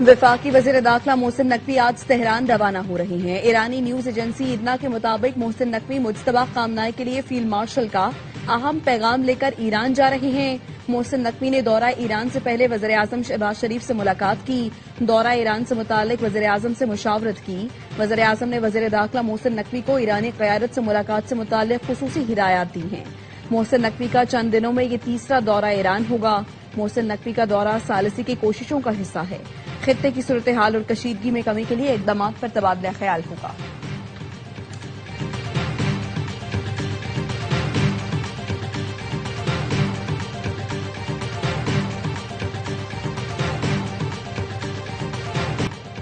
وفاقی وزیر داخلہ محسن نقوی آج تہران روانہ ہو رہے ہیں۔ ایرانی نیوز ایجنسی ایدنا کے مطابق محسن نقوی مجتبی خامنہئی کے لیے فیلڈ مارشل کا اہم پیغام لے کر ایران جا رہے ہیں۔ محسن نقوی نے دورہ ایران سے پہلے وزیر اعظم شہباز شریف سے ملاقات کی، دورہ ایران سے متعلق وزیر اعظم سے مشاورت کی۔ وزیر اعظم نے وزیر داخلہ محسن نقوی کو ایرانی قیادت سے ملاقات سے متعلق خصوصی ہدایات دی ہیں۔ محسن نقوی کا چند دنوں میں یہ تیسرا دورہ ایران ہوگا۔ محسن نقوی کا دورہ ثالثی کی کوششوں کا حصہ ہے۔ خطے کی صورتحال اور کشیدگی میں کمی کے لیے اقدامات پر تبادلہ خیال ہوگا۔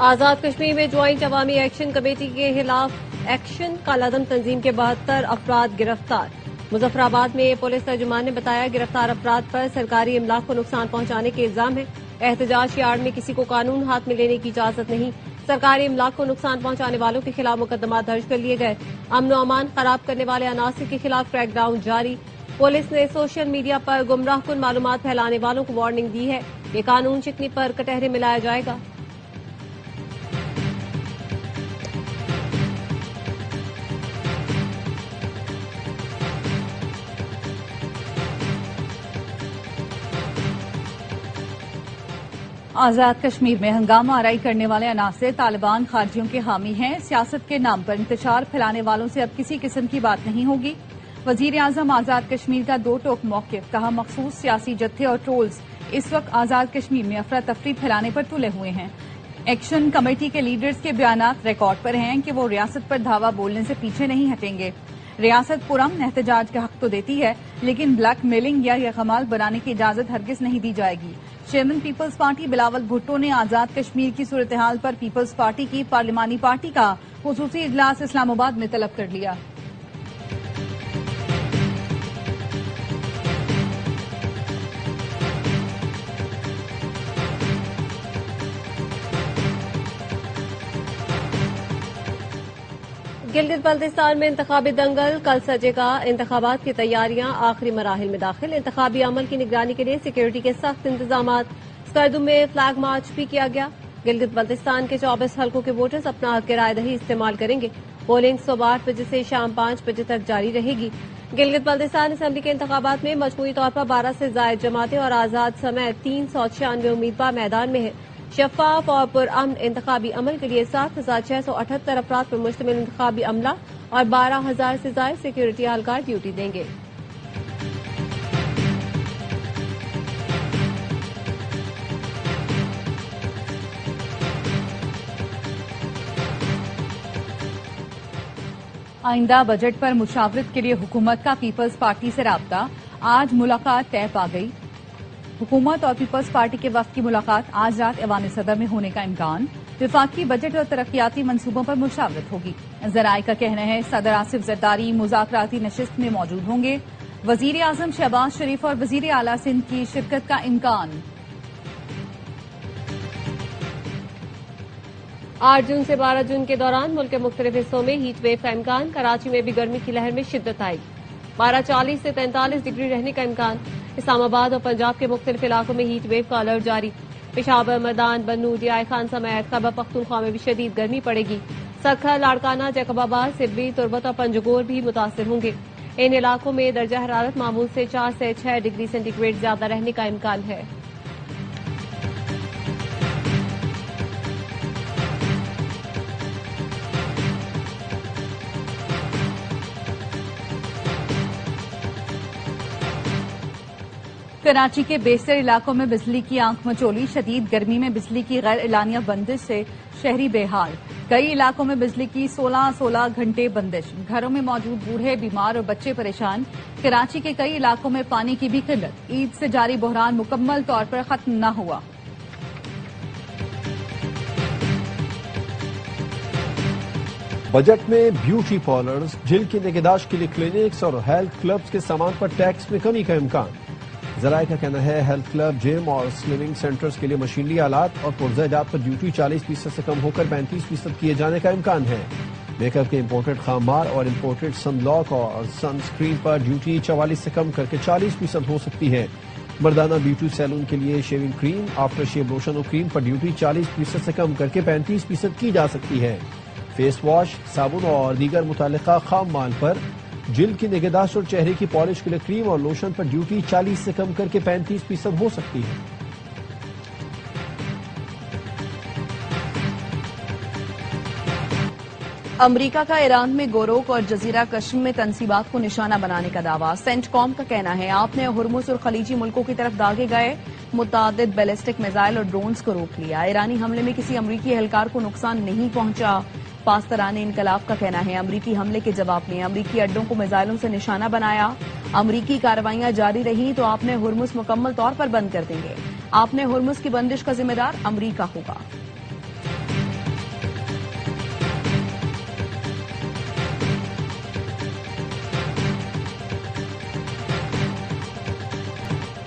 آزاد کشمیر میں جوائنٹ عوامی ایکشن کمیٹی کے خلاف ایکشن کالعدم تنظیم کے 72 افراد گرفتار۔ مظفر آباد میں پولیس ترجمان نے بتایا گرفتار افراد پر سرکاری املاک کو نقصان پہنچانے کے الزام ہے۔ احتجاج یارڈ میں کسی کو قانون ہاتھ میں لینے کی اجازت نہیں۔ سرکاری املاک کو نقصان پہنچانے والوں کے خلاف مقدمات درج کر لیے گئے۔ امن و امان خراب کرنے والے عناصر کے خلاف کریک ڈاؤن جاری۔ پولیس نے سوشل میڈیا پر گمراہ کن معلومات پھیلانے والوں کو وارننگ دی ہے۔ یہ قانون چکنی پر کٹہرے میں لایا جائے گا۔ آزاد کشمیر میں ہنگامہ آرائی کرنے والے عناصر طالبان خارجیوں کے حامی ہیں۔ سیاست کے نام پر انتشار پھیلانے والوں سے اب کسی قسم کی بات نہیں ہوگی۔ وزیر اعظم آزاد کشمیر کا دو ٹوک موقف، کہا مخصوص سیاسی جتھے اور ٹرولز اس وقت آزاد کشمیر میں افراتفری پھیلانے پر تلے ہوئے ہیں۔ ایکشن کمیٹی کے لیڈرز کے بیانات ریکارڈ پر ہیں کہ وہ ریاست پر دھاوا بولنے سے پیچھے نہیں ہٹیں گے۔ ریاست پرامن احتجاج کا حق تو دیتی ہے، لیکن بلیک میلنگ یا یرغمال بنانے کی اجازت ہرگز نہیں دی جائے گی۔ چیئرمین پیپلز پارٹی بلاول بھٹو نے آزاد کشمیر کی صورتحال پر پیپلز پارٹی کی پارلیمانی پارٹی کا خصوصی اجلاس اسلام آباد میں طلب کر لیا۔ گلگت بلتستان میں انتخابی دنگل کل سجے گا۔ انتخابات کی تیاریاں آخری مراحل میں داخل۔ انتخابی عمل کی نگرانی کے لیے سیکورٹی کے سخت انتظامات۔ سکردو میں فلیگ مارچ بھی کیا گیا۔ گلگت بلتستان کے 24 حلقوں کے ووٹرز اپنا حق رائے دہی استعمال کریں گے۔ پولنگ صبح 8 بجے سے شام 5 بجے تک جاری رہے گی۔ گلگت بلتستان اسمبلی کے انتخابات میں مجموعی طور پر 12 سے زائد جماعتیں اور آزاد سمیت 396 امیدوار میدان میں ہیں۔ شفاف اور پرامن انتخابی عمل کے لیے 7678 افراد پر مشتمل انتخابی عملہ اور 12000 سے زائد سیکورٹی اہلکار ڈیوٹی دیں گے۔ آئندہ بجٹ پر مشاورت کے لیے حکومت کا پیپلز پارٹی سے رابطہ، آج ملاقات طے پا گئی۔ حکومت اور پیپلز پارٹی کے وفد کی ملاقات آج رات ایوان صدر میں ہونے کا امکان۔ وفاقی بجٹ اور ترقیاتی منصوبوں پر مشاورت ہوگی۔ ذرائع کا کہنا ہے صدر آصف زرداری مذاکراتی نشست میں موجود ہوں گے۔ وزیر اعظم شہباز شریف اور وزیر اعلیٰ سندھ کی شرکت کا امکان۔ 8 جون سے 12 جون کے دوران ملک کے مختلف حصوں میں ہیٹ ویو کا امکان۔ کراچی میں بھی گرمی کی لہر میں شدت آئے گی۔ 12:40 سے 43 ڈگری رہنے کا امکان۔ اسلام آباد اور پنجاب کے مختلف علاقوں میں ہیٹ ویو کا الرٹ جاری۔ پشاور، مردان، بنو، ڈیائی خان سمیت خیبر پختونخوا میں بھی شدید گرمی پڑے گی۔ سکھر، لاڑکانہ، جیکب آباد، سبی، تربت اور پنجگور بھی متاثر ہوں گے۔ ان علاقوں میں درجہ حرارت معمول سے 4 سے 6 ڈگری سینٹی گریڈ زیادہ رہنے کا امکان ہے۔ کراچی کے بیشتر علاقوں میں بجلی کی آنکھ مچولی۔ شدید گرمی میں بجلی کی غیر اعلانیہ بندش سے شہری بے حال۔ کئی علاقوں میں بجلی کی 16 گھنٹے بندش۔ گھروں میں موجود بوڑھے، بیمار اور بچے پریشان۔ کراچی کے کئی علاقوں میں پانی کی بھی قلت۔ عید سے جاری بحران مکمل طور پر ختم نہ ہوا۔ بجٹ میں بیوٹی پارلرز، جلد کی نگہداشت کے لیے کلینکس اور ہیلتھ کلبز کے سامان پر ٹیکس میں کمی کا امکان۔ ذرائع کا کہنا ہے ہیلتھ کلب، جم اور سلمنگ سینٹرز کے لیے مشینری آلات اور پرزہ جات پر ڈیوٹی 40% سے کم ہو کر 35% کیے جانے کا امکان ہے۔ میک اپ کے امپورٹڈ خام مال اور امپورٹڈ سن بلاک اور سن سکرین پر ڈیوٹی 44 سے کم کر کے 40% ہو سکتی ہے۔ مردانہ بیوٹی سیلون کے لیے شیونگ کریم، آفٹر شیو لوشن اور کریم پر ڈیوٹی 40% سے کم کر کے 35% کی جا سکتی ہے۔ فیس واش، صابن اور دیگر متعلقہ خام مال پر، جلد کی نگہداشت اور چہرے کی پالش کے لیے کریم اور لوشن پر ڈیوٹی 40 سے کم کر کے 35% ہو سکتی ہے۔ امریکہ کا ایران میں گوروک اور جزیرہ کشم میں تنصیبات کو نشانہ بنانے کا دعویٰ۔ سینٹ کام کا کہنا ہے آپ نے ہرمز اور خلیجی ملکوں کی طرف داغے گئے متعدد بیلسٹک میزائل اور ڈرونز کو روک لیا۔ ایرانی حملے میں کسی امریکی اہلکار کو نقصان نہیں پہنچا۔ پاسداران انقلاب کا کہنا ہے امریکی حملے کے جواب میں امریکی اڈوں کو میزائلوں سے نشانہ بنایا۔ امریکی کارروائیاں جاری رہی تو آپ نے ہرمز مکمل طور پر بند کر دیں گے۔ آپ نے ہرمز کی بندش کا ذمہ دار امریکہ ہوگا۔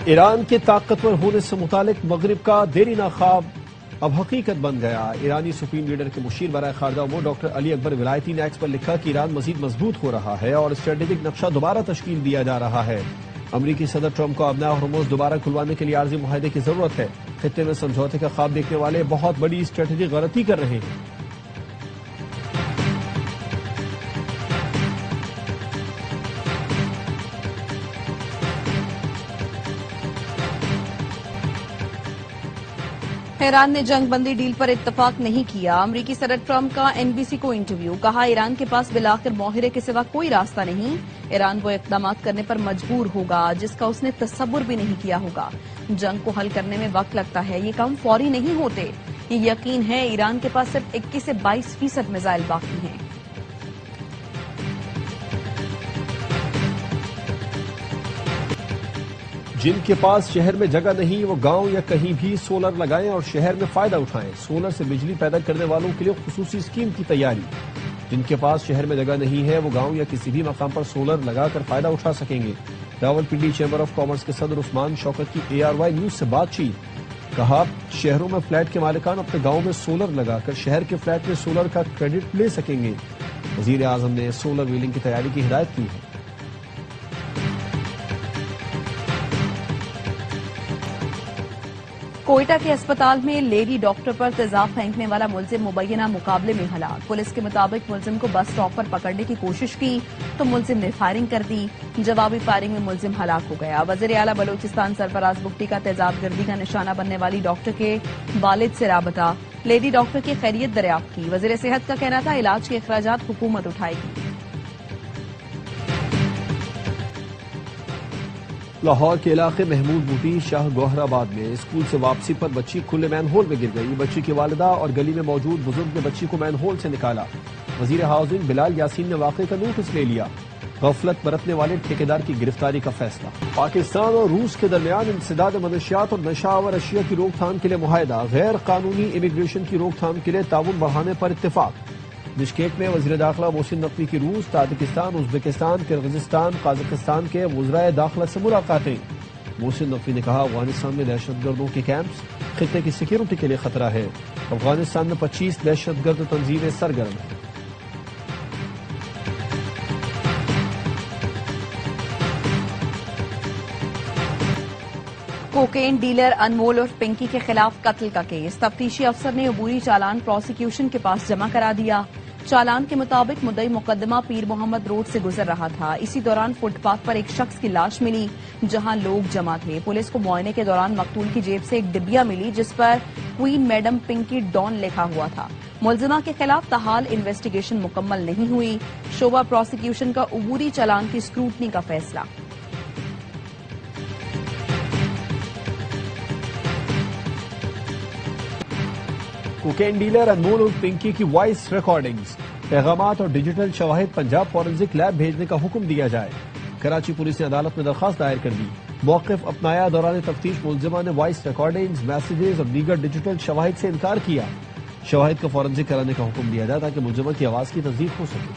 ایران کے طاقتور ہونے سے متعلق مغرب کا دیرینہ خواب اب حقیقت بن گیا۔ ایرانی سپریم لیڈر کے مشیر برائے خارجہ امور ڈاکٹر علی اکبر ولایتی نے ایکس پر لکھا کہ ایران مزید مضبوط ہو رہا ہے اور اسٹریٹجک نقشہ دوبارہ تشکیل دیا جا رہا ہے۔ امریکی صدر ٹرمپ کو ابنا ہرمز دوبارہ کھلوانے کے لیے عارضی معاہدے کی ضرورت ہے۔ خطے میں سمجھوتے کا خواب دیکھنے والے بہت بڑی اسٹریٹجک غلطی کر رہے ہیں۔ ایران نے جنگ بندی ڈیل پر اتفاق نہیں کیا۔ امریکی صدر ٹرمپ کا NBC کو انٹرویو، کہا ایران کے پاس بالآخر معاہدے کے سوا کوئی راستہ نہیں۔ ایران وہ اقدامات کرنے پر مجبور ہوگا جس کا اس نے تصور بھی نہیں کیا ہوگا۔ جنگ کو حل کرنے میں وقت لگتا ہے، یہ کام فوری نہیں ہوتے۔ یہ یقین ہے ایران کے پاس صرف 21 سے 22% میزائل باقی ہیں۔ جن کے پاس شہر میں جگہ نہیں وہ گاؤں یا کہیں بھی سولر لگائیں اور شہر میں فائدہ اٹھائیں۔ سولر سے بجلی پیدا کرنے والوں کے لیے خصوصی اسکیم کی تیاری۔ جن کے پاس شہر میں جگہ نہیں ہے وہ گاؤں یا کسی بھی مقام پر سولر لگا کر فائدہ اٹھا سکیں گے۔ راولپنڈی چیمبر آف کامرس کے صدر عثمان شوکت کی ARY نیوز سے بات چیت، کہا شہروں میں فلیٹ کے مالکان اپنے گاؤں میں سولر لگا کر شہر کے فلیٹ میں سولر کا کریڈٹ لے سکیں گے۔ وزیر اعظم نے سولر ویلنگ کی تیاری کی ہدایت کی ہے۔ کوئٹہ کے اسپتال میں لیڈی ڈاکٹر پر تیزاب پھینکنے والا ملزم مبینہ مقابلے میں ہلاک۔ پولیس کے مطابق ملزم کو بس اسٹاپ پر پکڑنے کی کوشش کی تو ملزم نے فائرنگ کر دی۔ جوابی فائرنگ میں ملزم ہلاک ہو گیا۔ وزیر اعلیٰ بلوچستان سرفراز بگٹی کا تیزاب گردی کا نشانہ بننے والی ڈاکٹر کے والد سے رابطہ، لیڈی ڈاکٹر کی خیریت دریافت کی۔ وزیر صحت کا کہنا تھا علاج کے اخراجات حکومت اٹھائے گی۔ لاہور کے علاقے محمود بوٹی شاہ گوہر آباد میں اسکول سے واپسی پر بچی کھلے مین ہول میں گر گئی۔ بچی کی والدہ اور گلی میں موجود بزرگ نے بچی کو مین ہول سے نکالا۔ وزیر ہاؤسنگ بلال یاسین نے واقعے کا نوٹس لے لیا۔ غفلت برتنے والے ٹھیکیدار کی گرفتاری کا فیصلہ۔ پاکستان اور روس کے درمیان انسداد منشیات اور نشہ آور اشیاء کی روک تھام کے لیے معاہدہ، غیر قانونی امیگریشن کی روک تھام کے لیے تعاون بڑھانے پر اتفاق۔ بشکیک میں وزیر داخلہ محسن نقوی کی روس، تاجکستان، ازبکستان، کرغزستان، قازقستان کے وزرائے داخلہ سے ملاقاتیں۔ محسن نقوی نے کہا افغانستان میں دہشت گردوں کے کیمپس خطے کی سیکیورٹی کے لیے خطرہ ہے۔ افغانستان میں 25 دہشت گرد تنظیمیں سرگرم ہیں۔ کوکین ڈیلر انمول اور پنکی کے خلاف قتل کا کیس، تفتیشی افسر نے عبوری چالان پروسیکیوشن کے پاس جمع کرا دیا۔ چالان کے مطابق مدعی مقدمہ پیر محمد روڈ سے گزر رہا تھا۔ اسی دوران فٹ پاتھ پر ایک شخص کی لاش ملی جہاں لوگ جمع تھے۔ پولیس کو معائنے کے دوران مقتول کی جیب سے ایک ڈبیا ملی جس پر کوئین میڈم پنکی ڈان لکھا ہوا تھا۔ ملزمہ کے خلاف تاحال انویسٹیگیشن مکمل نہیں ہوئی۔ شعبہ پروسیکیوشن کا عبوری چالان کی اسکروٹنی کا فیصلہ۔ کوکین ڈیلر انمول اور پنکی کی وائس ریکارڈنگز، پیغامات اور ڈیجیٹل شواہد پنجاب فورنزک لیب بھیجنے کا حکم دیا جائے۔ کراچی پولیس نے عدالت میں درخواست دائر کر دی۔ موقف اپنایا، دوران تفتیش ملزمہ نے وائس ریکارڈنگز، میسیجز اور دیگر ڈیجیٹل شواہد سے انکار کیا۔ شواہد کا فورنزک کرانے کا حکم دیا جائے تاکہ ملزمہ کی آواز کی تصدیق ہو سکے۔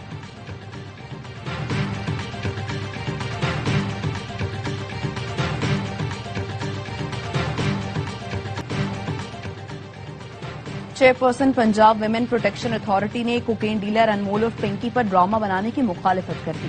Chairperson Punjab women protection authority نے کوکین ڈیلر انمول اور پنکی پر ڈرامہ بنانے کی مخالفت کر دی۔